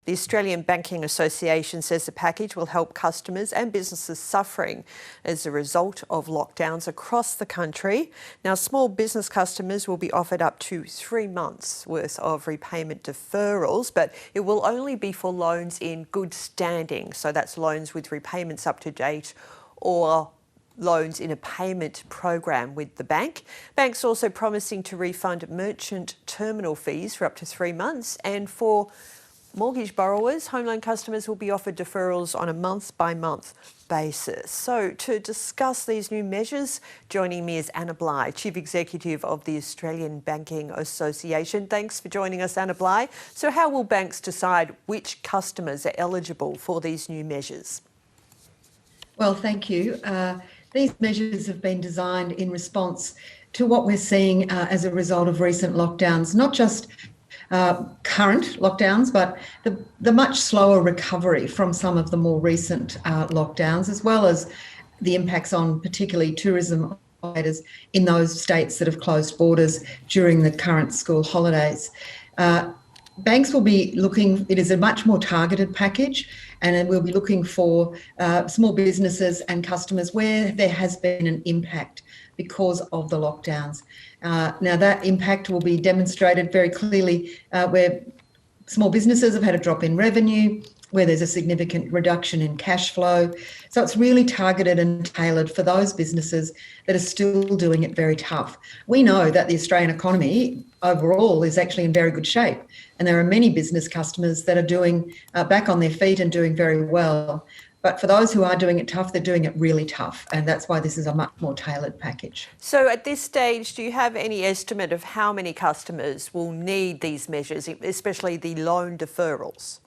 The Australian Banking Association says the package will help customers and businesses suffering as a result of lockdowns across the country. Now, small business customers will be offered up to 3 months' worth of repayment deferrals, but it will only be for loans in good standing. So that's loans with repayments up to date or loans in a payment program with the bank. Banks also promising to refund merchant terminal fees for up to 3 months, and for mortgage borrowers, home loan customers will be offered deferrals on a month-by-month basis. So to discuss these new measures, joining me is Anna Bligh, Chief Executive of the Australian Banking Association. Thanks for joining us, Anna Bligh. So how will banks decide which customers are eligible for these new measures? Well, thank you. These measures have been designed in response to what we're seeing as a result of recent lockdowns, not just current lockdowns, but the much slower recovery from some of the more recent lockdowns, as well as the impacts on particularly tourism operators in those states that have closed borders during the current school holidays. Banks will be looking, it is a much more targeted package, and we'll be looking for small businesses and customers where there has been an impact because of the lockdowns. Now that impact will be demonstrated very clearly where small businesses have had a drop in revenue, where there's a significant reduction in cash flow. So it's really targeted and tailored for those businesses that are still doing it very tough. We know that the Australian economy overall is actually in very good shape, and there are many business customers that are doing back on their feet and doing very well. But for those who are doing it tough, they're doing it really tough, and that's why this is a much more tailored package. So at this stage, do you have any estimate of how many customers will need these measures, especially the loan deferrals?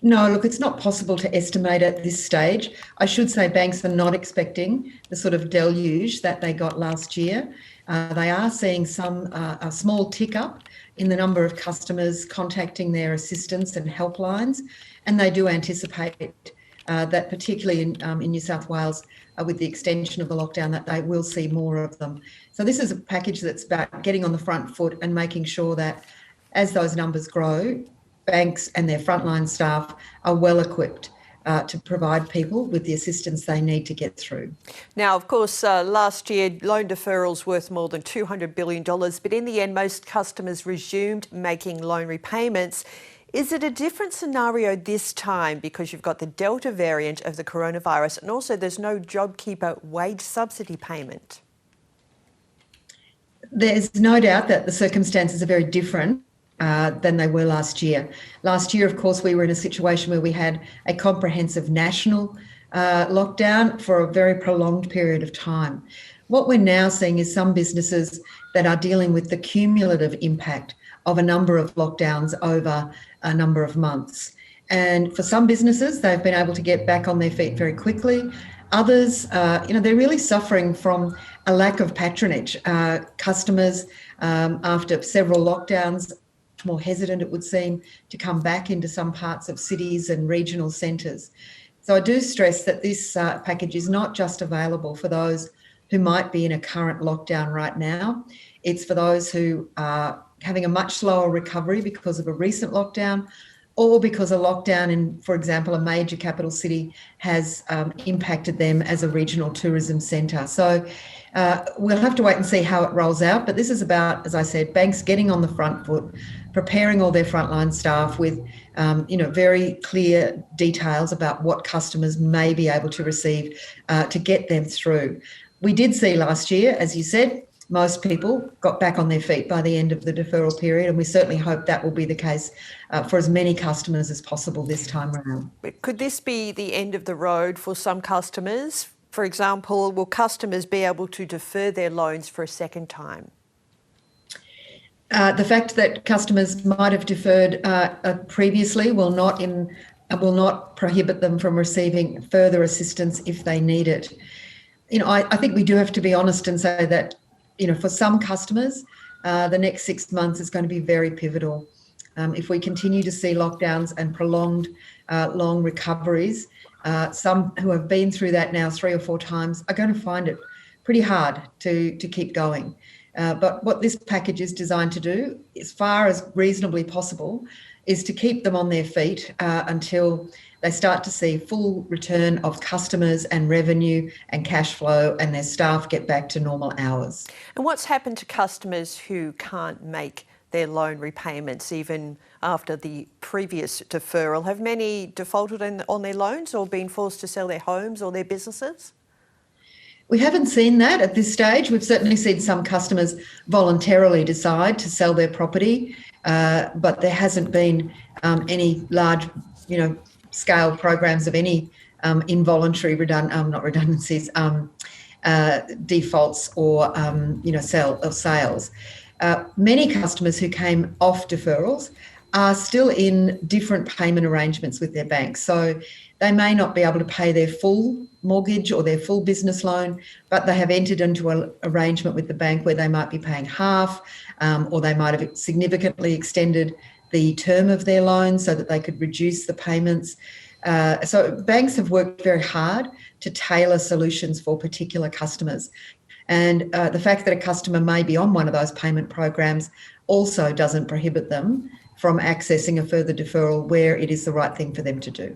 No, look, it's not possible to estimate at this stage. I should say banks are not expecting the sort of deluge that they got last year. They are seeing a small tick up in the number of customers contacting their assistance and helplines, and they do anticipate that particularly in New South Wales, with the extension of the lockdown, that they will see more of them. So this is a package that's about getting on the front foot and making sure that as those numbers grow, banks and their frontline staff are well equipped to provide people with the assistance they need to get through. Now, of course, last year, loan deferrals worth more than $200 billion, but in the end, most customers resumed making loan repayments. Is it a different scenario this time because you've got the Delta variant of the coronavirus, and also there's no JobKeeper wage subsidy payment? There's no doubt that the circumstances are very different than they were last year. Last year, of course, we were in a situation where we had a comprehensive national lockdown for a very prolonged period of time. What we're now seeing is some businesses that are dealing with the cumulative impact of a number of lockdowns over a number of months. And for some businesses, they've been able to get back on their feet very quickly. Others, they're really suffering from a lack of patronage. Customers, after several lockdowns, more hesitant, it would seem, to come back into some parts of cities and regional centres. So I do stress that this package is not just available for those who might be in a current lockdown right now. It's for those who are having a much slower recovery because of a recent lockdown, or because a lockdown in, for example, a major capital city has impacted them as a regional tourism centre. So we'll have to wait and see how it rolls out. But this is about, as I said, banks getting on the front foot, preparing all their frontline staff with, very clear details about what customers may be able to receive to get them through. We did see last year, as you said, most people got back on their feet by the end of the deferral period, and we certainly hope that will be the case for as many customers as possible this time around. Could this be the end of the road for some customers? For example, will customers be able to defer their loans for a second time? The fact that customers might have deferred previously will not prohibit them from receiving further assistance if they need it. I think we do have to be honest and say that, for some customers, the next 6 months is going to be very pivotal. If we continue to see lockdowns and prolonged long recoveries, some who have been through that now 3 or 4 times are going to find it pretty hard to keep going. But what this package is designed to do, as far as reasonably possible, is to keep them on their feet until they start to see full return of customers and revenue and cash flow, and their staff get back to normal hours. And what's happened to customers who can't make their loan repayments even after the previous deferral? Have many defaulted on their loans or been forced to sell their homes or their businesses? We haven't seen that at this stage. We've certainly seen some customers voluntarily decide to sell their property, but there hasn't been any large, scale programs of any involuntary defaults or sales. Many customers who came off deferrals are still in different payment arrangements with their banks. So they may not be able to pay their full mortgage or their full business loan, but they have entered into an arrangement with the bank where they might be paying half, or they might have significantly extended the term of their loan so that they could reduce the payments. So banks have worked very hard to tailor solutions for particular customers. And the fact that a customer may be on one of those payment programs also doesn't prohibit them from accessing a further deferral where it is the right thing for them to do.